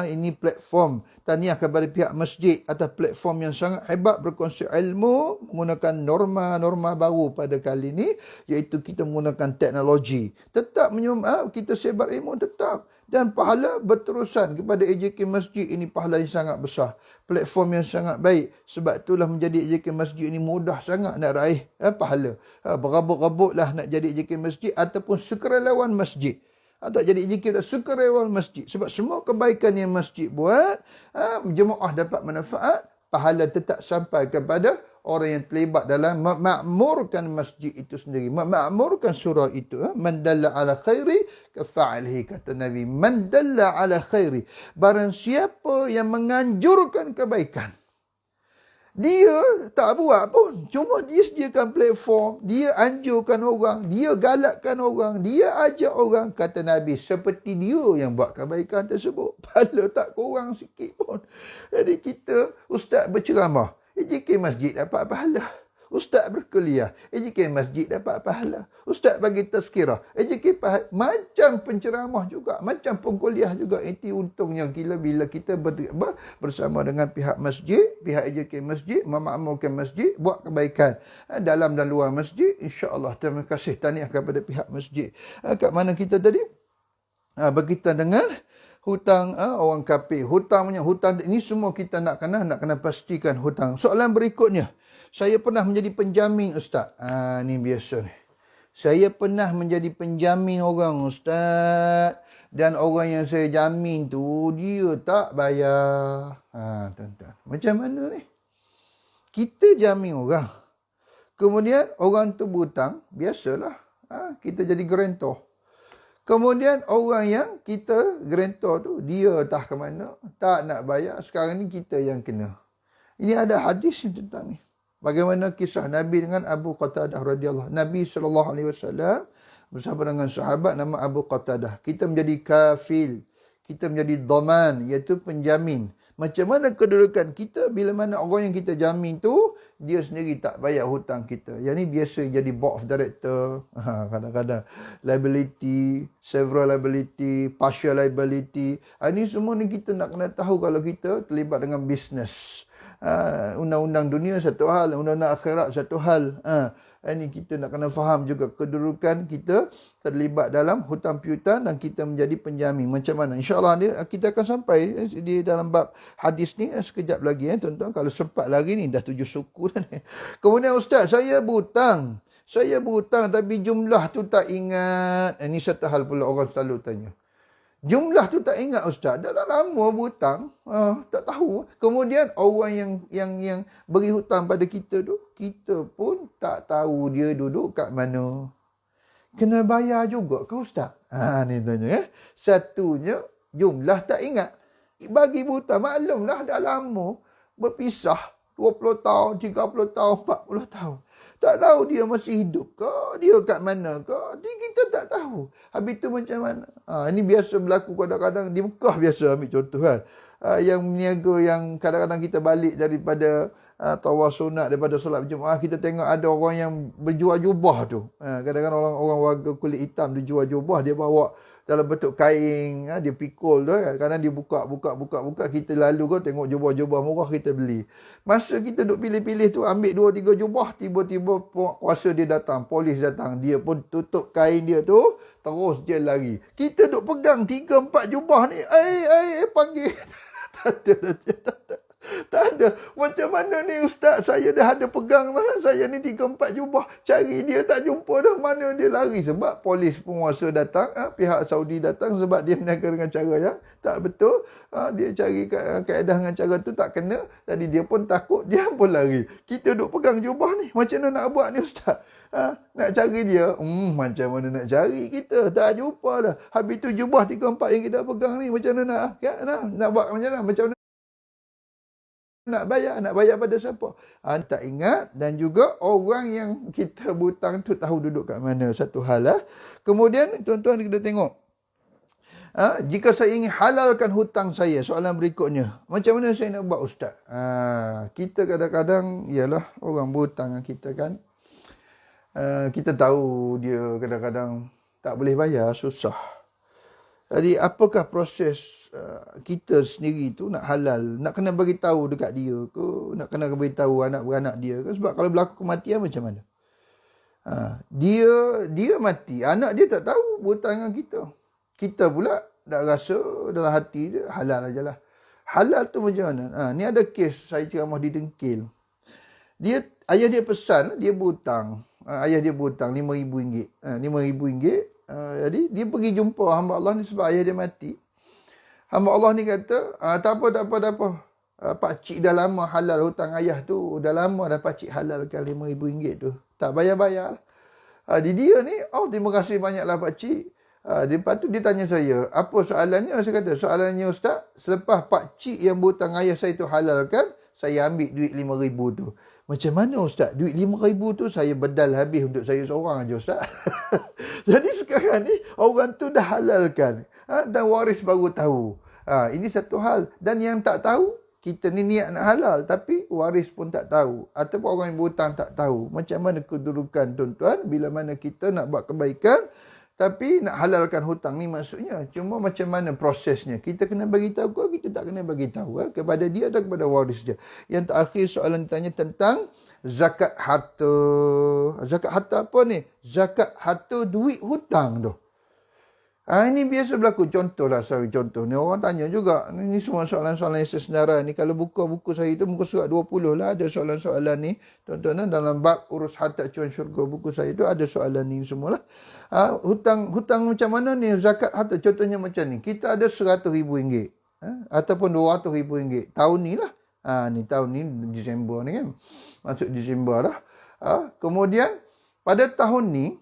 ini platform tahniah kepada pihak masjid atas platform yang sangat hebat berkongsi ilmu menggunakan norma-norma baru pada kali ini, iaitu kita menggunakan teknologi. Tetap kita sebar ilmu tetap. Dan pahala berterusan kepada AJK Masjid ini, pahala yang sangat besar. Platform yang sangat baik. Sebab itulah menjadi AJK Masjid ini mudah sangat nak raih pahala. Berabut-rabutlah nak jadi AJK Masjid ataupun sukarelawan masjid. Tak jadi AJK, sukarelawan masjid. Sebab semua kebaikan yang masjid buat, jemaah dapat manfaat, pahala tetap sampai kepada orang yang terlibat dalam memakmurkan masjid itu sendiri, memakmurkan surau itu. Man dalla ala khairi kafa'alihi, kata Nabi. Man dalla ala khairi, barang siapa yang menganjurkan kebaikan, Dia tak buat pun. Cuma dia sediakan platform. Dia anjurkan orang. Dia galakkan orang. Dia ajak orang. Kata Nabi, seperti dia yang buat kebaikan tersebut. Pahala tak kurang sikit pun. Jadi kita, ustaz berceramah. AJK masjid dapat pahala. Ustaz berkuliah, AJK masjid dapat pahala. Ustaz bagi tazkirah, AJK pahala. Macam penceramah juga, macam pengkuliah juga. Itu untungnya gila bila kita bersama dengan pihak masjid, pihak AJK masjid, memakmurkan masjid, buat kebaikan dalam dan luar masjid. InsyaAllah, terima kasih tahniah kepada pihak masjid. Kat mana kita tadi? Berkaitan dengan hutang orang kafir. Hutang ini semua kita nak kena pastikan hutang. Soalan berikutnya. Saya pernah menjadi penjamin, ustaz. Ni biasa ni. Saya pernah menjadi penjamin orang, ustaz. Dan orang yang saya jamin tu, dia tak bayar. Tuan-tuan. Macam mana ni? Kita jamin orang. Kemudian orang tu berhutang. Biasalah. Kita jadi guarantor. Kemudian orang yang kita guarantor tu, dia entah ke mana. Tak nak bayar. Sekarang ni kita yang kena. Ini ada hadis ni tentang ni. Bagaimana kisah Nabi dengan Abu Qatadah radhiyallahu. Nabi SAW bersama dengan sahabat nama Abu Qatadah. Kita menjadi kafil. Kita menjadi dhaman, iaitu penjamin. Macam mana kedudukan kita bila mana orang yang kita jamin tu, dia sendiri tak bayar hutang kita. Yang ni biasa jadi board of director. Kadang-kadang liability, several liability, partial liability. Ini semua ni kita nak kena tahu kalau kita terlibat dengan bisnes. Undang-undang dunia satu hal, undang-undang akhirat satu hal. Ini kita nak kena faham juga kedudukan kita terlibat dalam hutang piutang dan kita menjadi penjamin. Macam mana? InsyaAllah kita akan sampai di dalam bab hadis ni sekejap lagi. Tuan-tuan, kalau sempat lagi ni dah 7 suku dah ni. Kemudian ustaz, saya berhutang. Saya berhutang tapi jumlah tu tak ingat. Ini satu hal pula orang selalu tanya. Jumlah tu tak ingat ustaz. Dah lama berhutang. Tak tahu. Kemudian orang yang beri hutang pada kita tu, kita pun tak tahu dia duduk kat mana. Kena bayar juga ke ustaz? Ni tanya. Satunya, jumlah tak ingat. Bagi berhutang, maklumlah dah lama berpisah. 20 tahun, 30 tahun, 40 tahun. Tak tahu dia masih hidup ke, dia kat mana ke, kita tak tahu. Habis tu macam mana? Ini biasa berlaku kadang-kadang di Mekah biasa, ambil contoh kan. Yang meniaga yang kadang-kadang kita balik daripada tawaf sunat, daripada solat berjemaah, kita tengok ada orang yang berjual jubah tu. Kadang-kadang orang warga kulit hitam dia jual jubah, dia bawa dalam bentuk kain, dia pikul tu kan. Kadang dia buka, kita lalu kau tengok jubah-jubah murah, kita beli. Masa kita duk pilih-pilih tu, ambil 2-3 jubah, tiba-tiba kuasa dia datang, polis datang, dia pun tutup kain dia tu, terus dia lari. Kita duk pegang 3-4 jubah ni, panggil. Tak ada. Macam mana ni ustaz? Saya dah ada pegang lah. Saya ni 3-4 jubah. Cari dia tak jumpa dah. Mana dia lari? Sebab polis penguasa datang. Pihak Saudi datang. Sebab dia meniaga dengan cara yang tak betul. Dia cari kaedah dengan cara tu tak kena. Jadi dia pun takut. Dia pun lari. Kita duk pegang jubah ni. Macam mana nak buat ni ustaz? Nak cari dia. Macam mana nak cari kita? Tak jumpa dah. Habis tu jubah 3-4 yang kita pegang ni. Macam mana nak buat macam mana? Macam mana? Nak bayar pada siapa? Tak ingat. Dan juga orang yang kita berhutang tu tahu duduk kat mana. Satu hal lah. Kemudian tuan-tuan kita tengok. Jika saya ingin halalkan hutang saya, soalan berikutnya. Macam mana saya nak buat ustaz? Kita kadang-kadang, ialah orang berhutang dengan kita kan. Kita tahu dia kadang-kadang tak boleh bayar, susah. Jadi apakah proses kita sendiri tu nak halal, nak kena bagi tahu dekat dia ke, nak kena bagi tahu anak-beranak dia ke? Sebab kalau berlaku kematian macam mana? Dia mati, anak dia tak tahu berhutang dengan kita. Kita pula dah rasa dalam hati dia halal ajalah. Halal tu macam mana? Ni ada kes saya ceramah di Dengkil. Ayah dia pesan, dia berhutang. Ayah dia berhutang RM5,000. RM5,000. Jadi dia pergi jumpa hamba Allah ni sebab ayah dia mati. Hamba Allah ni kata, tak apa. Pakcik dah lama halal hutang ayah tu. Dah lama dah pakcik halalkan RM5,000 tu. Tak bayar-bayar. Dia ni, terima kasih banyaklah pakcik. Lepas tu dia tanya saya, apa soalannya? Saya kata, soalannya ustaz, selepas pakcik yang berhutang ayah saya tu halalkan, saya ambil duit 5,000 tu. Macam mana Ustaz? Duit 5,000 tu saya bedal habis untuk saya seorang aja Ustaz. Jadi sekarang ni orang tu dah halalkan. Dan waris baru tahu. Ini satu hal. Dan yang tak tahu, kita ni niat nak halal tapi waris pun tak tahu. Ataupun orang yang berhutang tak tahu. Macam mana kedudukan tuan-tuan bila mana kita nak buat kebaikan tapi nak halalkan hutang ni maksudnya. Cuma macam mana prosesnya. Kita kena bagi tahu ke kita tak kena bagi tahu kepada dia atau kepada waris dia. Yang terakhir soalan ditanya tentang zakat harta. Zakat harta apa ni? Zakat harta duit hutang tu. Ini biasa berlaku. Contohlah saya contoh. Ni orang tanya juga. Ini semua soalan-soalan yang sesenarai ni. Kalau buka buku saya tu, muka surat 20 lah. Ada soalan-soalan ni. Tuan-tuan dalam bab urus harta acuan syurga buku saya tu ada soalan ni semua lah. Hutang macam mana ni? Zakat harta. Contohnya macam ni. Kita ada RM100,000. Ataupun RM200,000. Tahun ni lah. Ni tahun ni Disember ni kan. Masuk Disember dah. Kemudian pada tahun ni,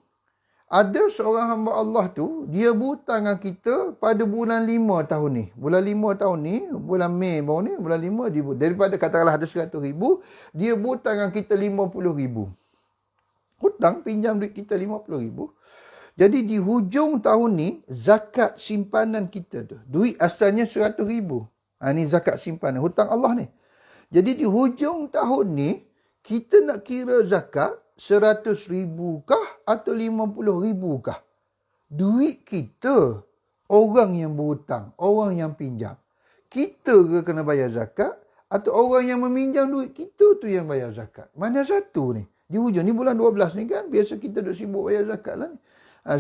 ada seorang hamba Allah tu, dia berhutang dengan kita pada bulan 5 tahun ni. Bulan 5 tahun ni, bulan Mei baru ni, bulan 5, daripada katakanlah ada RM100,000, dia berhutang dengan kita RM50,000. Hutang, pinjam duit kita RM50,000. Jadi di hujung tahun ni, zakat simpanan kita tu, duit asalnya RM100,000. Ni zakat simpanan, hutang Allah ni. Jadi di hujung tahun ni, kita nak kira zakat, RM100,000 kah atau RM50,000 kah? Duit kita, orang yang berhutang, orang yang pinjam. Kita ke kena bayar zakat atau orang yang meminjam duit kita tu yang bayar zakat? Mana satu ni? Di hujung ni bulan 12 ni kan, biasa kita duk sibuk bayar zakat lah ni.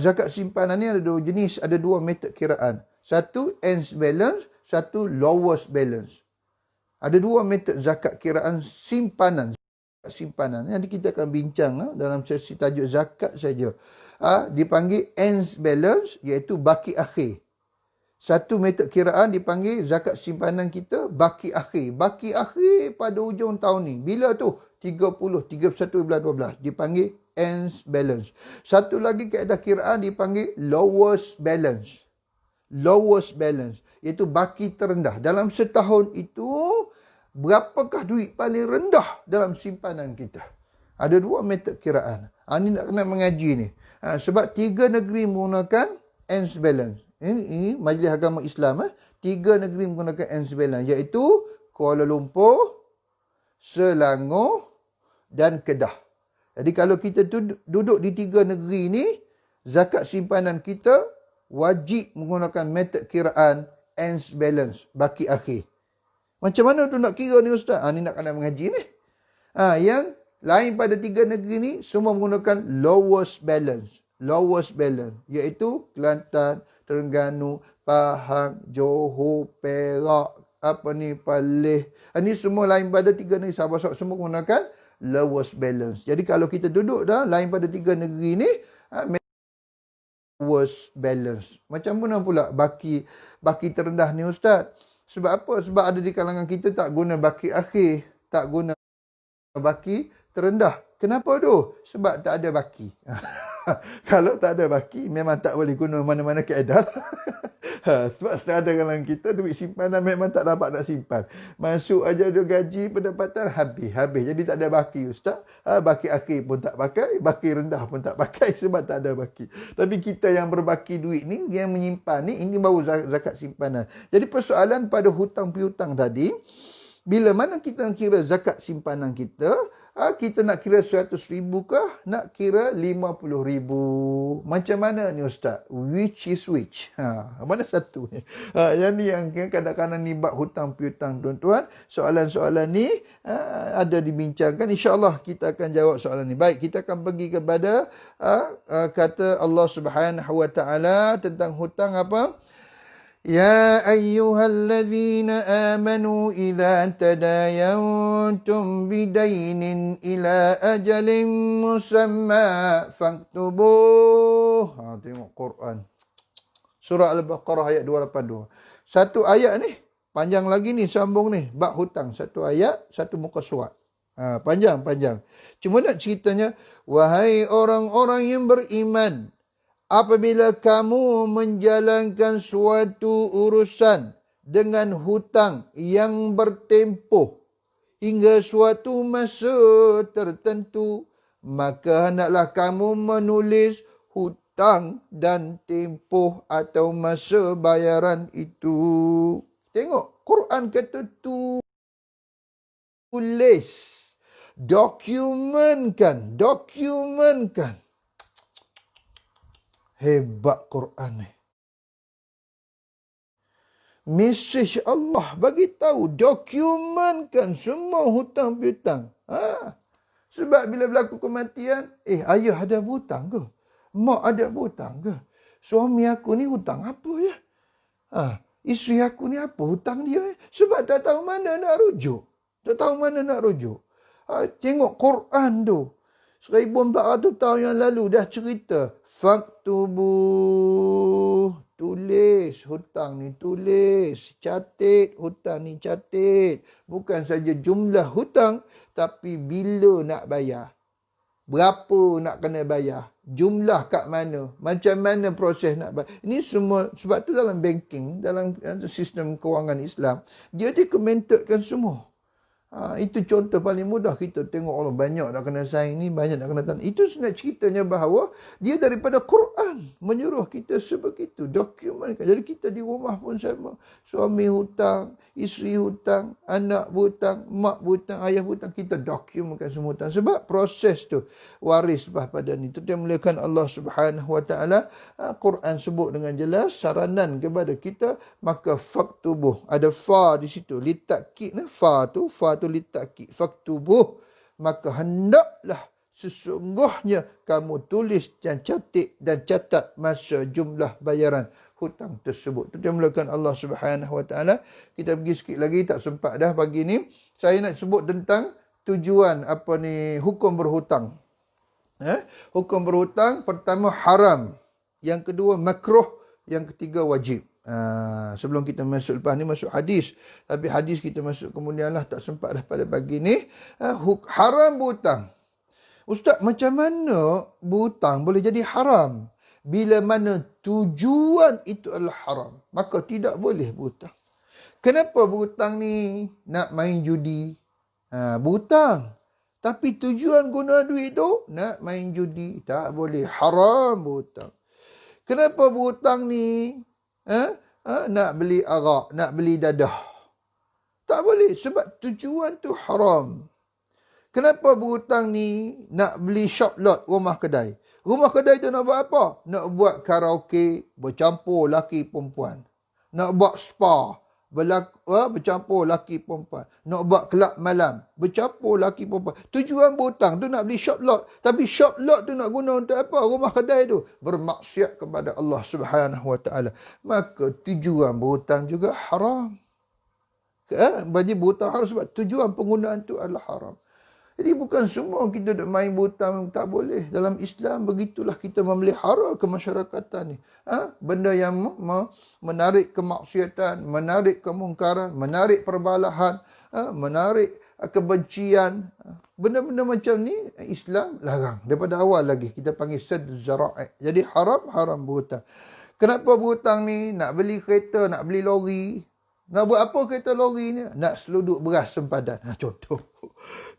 Zakat simpanan ni ada dua jenis, ada dua metod kiraan. Satu ends balance, satu lowest balance. Ada dua metod zakat kiraan simpanan. Nanti kita akan bincang dalam sesi tajuk zakat saja. Dipanggil ends balance iaitu baki akhir. Satu metod kiraan dipanggil zakat simpanan kita baki akhir. Baki akhir pada hujung tahun ni. Bila tu? 31 bulan 12. Dipanggil ends balance. Satu lagi kaedah kiraan dipanggil lowest balance. Lowest balance iaitu baki terendah. Dalam setahun itu berapakah duit paling rendah dalam simpanan kita? Ada dua metod kiraan. Ini nak kena mengaji ni. Sebab 3 negeri menggunakan ends balance. Ini Majlis Agama Islam. 3 negeri menggunakan ends balance. Iaitu Kuala Lumpur, Selangor dan Kedah. Jadi kalau kita duduk di 3 negeri ni, zakat simpanan kita wajib menggunakan metod kiraan ends balance. Baki akhir. Macam mana tu nak kira ni Ustaz? Ni nak kena mengaji ni. Yang lain pada 3 negeri ni semua menggunakan lowest balance. Lowest balance. Iaitu Kelantan, Terengganu, Pahang, Johor, Perak, Perlis. Ini semua lain pada 3 negeri. Sahabat-sahabat semua menggunakan lowest balance. Jadi kalau kita duduk dah lain pada 3 negeri ni, lowest balance. Macam mana pula baki terendah ni Ustaz? Sebab apa? Sebab ada di kalangan kita tak guna baki akhir. Tak guna baki terendah. Kenapa tu? Sebab tak ada baki. Kalau tak ada baki, memang tak boleh guna mana-mana kaedah. Sebab ada kalangan kita, duit simpanan memang tak dapat nak simpan. Masuk aja ada gaji, pendapatan, habis. Jadi tak ada baki Ustaz. Baki akhir pun tak pakai, baki rendah pun tak pakai sebab tak ada baki. Tapi kita yang berbaki duit ni, yang menyimpan ni, ini baru zakat simpanan. Jadi persoalan pada hutang piutang tadi, bila mana kita nak kira zakat simpanan kita, kita nak kira 100,000 kah? Nak kira 50,000? Macam mana ni Ustaz? Which is which? Mana satu ni? Yang ni yang kadang-kadang ni bab hutang piutang tuan-tuan. Soalan-soalan ni ada dibincangkan. InsyaAllah kita akan jawab soalan ni. Baik, kita akan pergi kepada kata Allah Subhanahu Wa Taala tentang hutang apa? يا أيها الذين آمنوا إذا تداينتم بدين إلى أجل مسمى فاكتبوه. Tengok Quran. Surah Al-Baqarah ayat 282. Satu ayat ni, panjang lagi ni, sambung ni. Bab hutang. Satu ayat, satu muka surat. Panjang. Cuma nak ceritanya, wahai orang-orang yang beriman, apabila kamu menjalankan suatu urusan dengan hutang yang bertempoh hingga suatu masa tertentu, maka hendaklah kamu menulis hutang dan tempoh atau masa bayaran itu. Tengok, Quran kata tulis. Dokumenkan. Hebat Quran ni. Mesej Allah bagi tahu, dokumenkan semua hutang piutang. Sebab bila berlaku kematian, ayah ada hutang ke? Mak ada hutang ke? Suami aku ni hutang apa ya? Isteri aku ni apa hutang dia? Sebab tak tahu mana nak rujuk. Tengok Quran tu. 1400 tahun yang lalu dah cerita. Faktubu. Tulis hutang ni, tulis. Catat hutang ni, catat. Bukan saja jumlah hutang, tapi bila nak bayar. Berapa nak kena bayar. Jumlah kat mana. Macam mana proses nak bayar. Ini semua, sebab tu dalam banking, dalam sistem kewangan Islam, dia dokumentedkan semua. Itu contoh paling mudah. Kita tengok orang banyak nak kena sign ni, banyak nak kena tanda. Itu sebenarnya ceritanya bahawa dia daripada Quran menyuruh kita sebegitu. Dokumenkan. Jadi kita di rumah pun sama. Suami hutang, isteri hutang, anak hutang, mak hutang, ayah hutang. Kita dokumenkan semua hutang. Sebab proses tu waris pada ni. Itu yang mulakan Allah Subhanahu Wa Taala. Quran sebut dengan jelas saranan kepada kita. Maka faktubuh. Ada fa di situ. Litakid ni fa tu litakid. Faktubuh. Maka hendaklah sesungguhnya kamu tulis dan catat masa jumlah bayaran hutang tersebut. Itu yang mulakan Allah Subhanahu Wa Taala. Kita pergi sikit lagi, tak sempat dah pagi ni. Saya nak sebut tentang tujuan hukum berhutang. Hukum berhutang pertama haram, yang kedua makruh, yang ketiga wajib. Sebelum kita masuk lepas ni masuk hadis, tapi hadis kita masuk kemudian lah, tak sempat dah pada pagi ni. Haram berhutang. Ustaz, macam mana berhutang boleh jadi haram? Bila mana tujuan itu adalah haram, maka tidak boleh berhutang. Kenapa berhutang ni? Nak main judi. Berhutang. Tapi tujuan guna duit tu nak main judi. Tak boleh. Haram berhutang. Kenapa berhutang ni? Nak beli arak, nak beli dadah. Tak boleh. Sebab tujuan tu haram. Kenapa berhutang ni? Nak beli shop lot, rumah kedai. Rumah kedai tu nak buat apa? Nak buat karaoke, bercampur laki perempuan. Nak buat spa, bercampur laki perempuan. Nak buat kelab malam, bercampur laki perempuan. Tujuan berhutang tu nak beli shop lot. Tapi shop lot tu nak guna untuk apa? Rumah kedai tu bermaksiat kepada Allah Subhanahu Wa Taala. Maka tujuan berhutang juga haram. Bagi berhutang haram sebab tujuan penggunaan tu adalah haram. Jadi bukan semua kita nak main berhutang, tak boleh. Dalam Islam begitulah kita memelihara kemasyarakatan ni. Benda yang menarik kemaksiatan, menarik kemungkaran, menarik perbalahan, menarik kebencian. Benda-benda macam ni Islam larang. Daripada awal lagi kita panggil sad zara'i. Jadi haram berhutang. Kenapa berhutang ni? Nak beli kereta, nak beli lori. Nak buat apa kereta lori ni? Nak seluduk beras sempadan.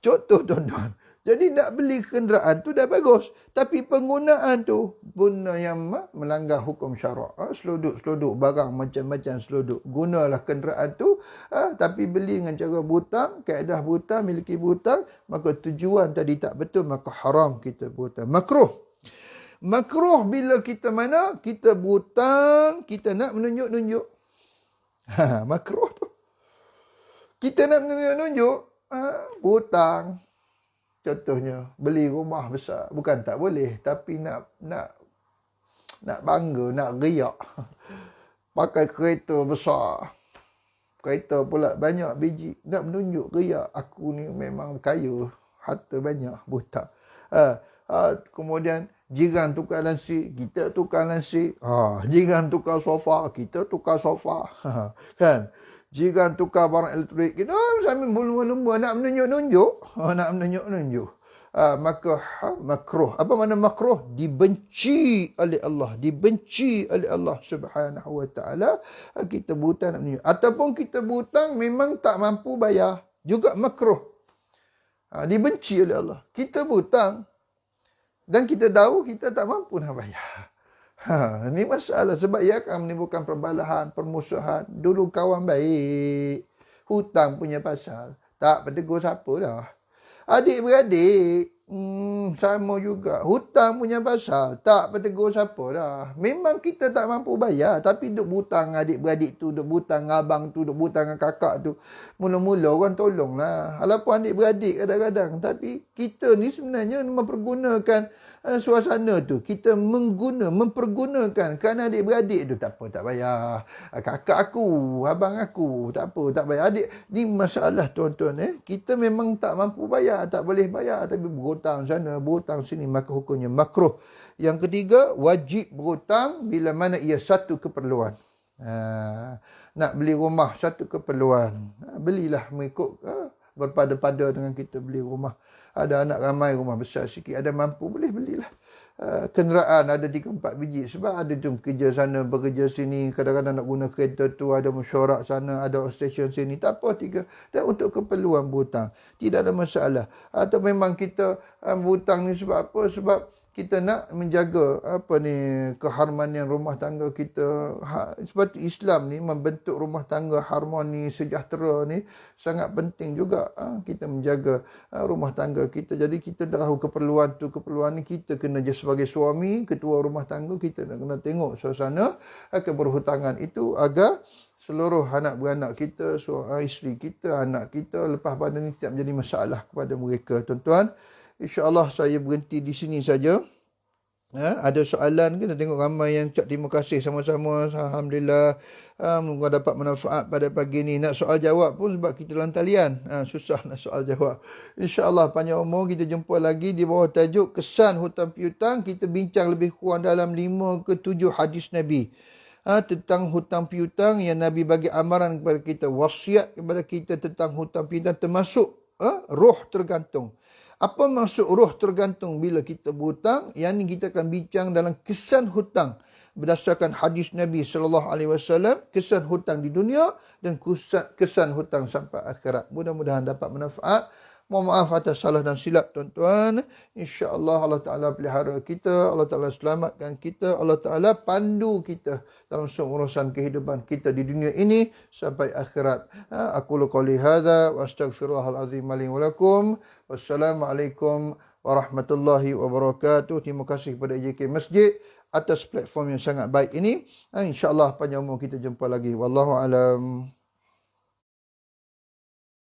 Contoh tuan-tuan. Jadi nak beli kenderaan tu dah bagus. Tapi penggunaan tu guna yang melanggar hukum syarak. Seluduk barang macam-macam seluduk. Gunalah kenderaan tu. Tapi beli dengan cara berhutang. Kaedah berhutang, miliki berhutang. Maka tujuan tadi tak betul. Maka haram kita berhutang. Makruh bila kita berhutang. Kita nak menunjuk-nunjuk. Makruh tu. Kita nak menunjuk-nunjuk. Berhutang. Contohnya, beli rumah besar. Bukan tak boleh. Tapi nak bangga, nak riak. Pakai kereta besar. Kereta pula banyak biji. Nak menunjuk, riak. Aku ni memang kaya. Harta banyak. Berhutang. Kemudian, jiran tukar lansir. Kita tukar lansir. Jiran tukar sofa. Kita tukar sofa. Kan? Jiran tukar barang elektrik, kita sambil berlumba-lumba nak menunjuk-nunjuk. Maka makruh. Apa makna makruh? Dibenci oleh Allah. Dibenci oleh Allah Subhanahu Wa Taala. Kita berhutang nak menunjuk. Ataupun kita berhutang memang tak mampu bayar. Juga makruh. Dibenci oleh Allah. Kita berhutang dan kita tahu kita tak mampu nak bayar. Ini masalah sebab ia akan menimbulkan perbalahan, permusuhan. Dulu kawan baik, hutang punya pasal. Tak bertegur siapa dah. Adik-beradik, sama juga. Hutang punya pasal, tak bertegur siapa dah. Memang kita tak mampu bayar. Tapi duk hutang adik-beradik tu, duk hutang abang tu, duk hutang kakak tu. Mula-mula orang tolonglah. Walaupun adik-beradik kadang-kadang. Tapi kita ni sebenarnya mempergunakan suasana tu. Kita mempergunakan kerana adik-beradik tu. Tak apa, tak bayar. Kakak aku, abang aku, tak apa, tak bayar. Adik, ni masalah tuan-tuan. Kita memang tak mampu bayar, tak boleh bayar. Tapi berhutang sana, berhutang sini, maka hukumnya makruh. Yang ketiga, wajib berhutang bila mana ia satu keperluan. Nak beli rumah, satu keperluan. Belilah mengikut berpada-pada dengan kita beli rumah. Ada anak ramai, rumah besar sikit. Ada mampu, boleh belilah. Kenderaan ada 3-4 biji. Sebab ada tu kerja sana, bekerja sini. Kadang-kadang nak guna kereta tu. Ada mesyuarat sana, ada stesen sini. Tak apa, 3. Dan untuk keperluan berhutang. Tidak ada masalah. Atau memang kita berhutang ni sebab apa? Sebab kita nak menjaga keharmonian rumah tangga kita. Sebab Islam ni membentuk rumah tangga harmoni, sejahtera ni sangat penting juga. Kita menjaga rumah tangga kita. Jadi kita tahu keperluan tu, keperluan ni kita kena sebagai suami, ketua rumah tangga, kita nak kena tengok suasana keberhutangan itu agar seluruh anak beranak kita, isteri kita, anak kita lepas pada ni tidak menjadi masalah kepada mereka. Tuan-tuan, InsyaAllah saya berhenti di sini saja. Ada soalan ke? Kita tengok ramai yang cak terima kasih sama-sama. Alhamdulillah. Moga dapat manfaat pada pagi ni. Nak soal jawab pun sebab kita dalam talian. Susah nak soal jawab. InsyaAllah panjang umur kita jumpa lagi di bawah tajuk Kesan Hutang Piutang. Kita bincang lebih kurang dalam 5 ke 7 hadis Nabi. Tentang hutang piutang yang Nabi bagi amaran kepada kita. Wasiat kepada kita tentang hutang piutang termasuk roh tergantung. Apa maksud roh tergantung bila kita berhutang? Yang ni kita akan bincang dalam kesan hutang. Berdasarkan hadis Nabi SAW, kesan hutang di dunia dan kesan hutang sampai akhirat. Mudah-mudahan dapat manfaat. Mohon maaf atas salah dan silap tuan-tuan. InsyaAllah Allah Ta'ala pelihara kita. Allah Ta'ala selamatkan kita. Allah Ta'ala pandu kita dalam semua urusan kehidupan kita di dunia ini sampai akhirat. Aqulu qawli hadha wa astaghfirullahal azim li wa lakum. Wassalamualaikum warahmatullahi wabarakatuh. Terima kasih kepada AJK Masjid atas platform yang sangat baik ini. InsyaAllah panjang umur kita jumpa lagi. Wallahu alam.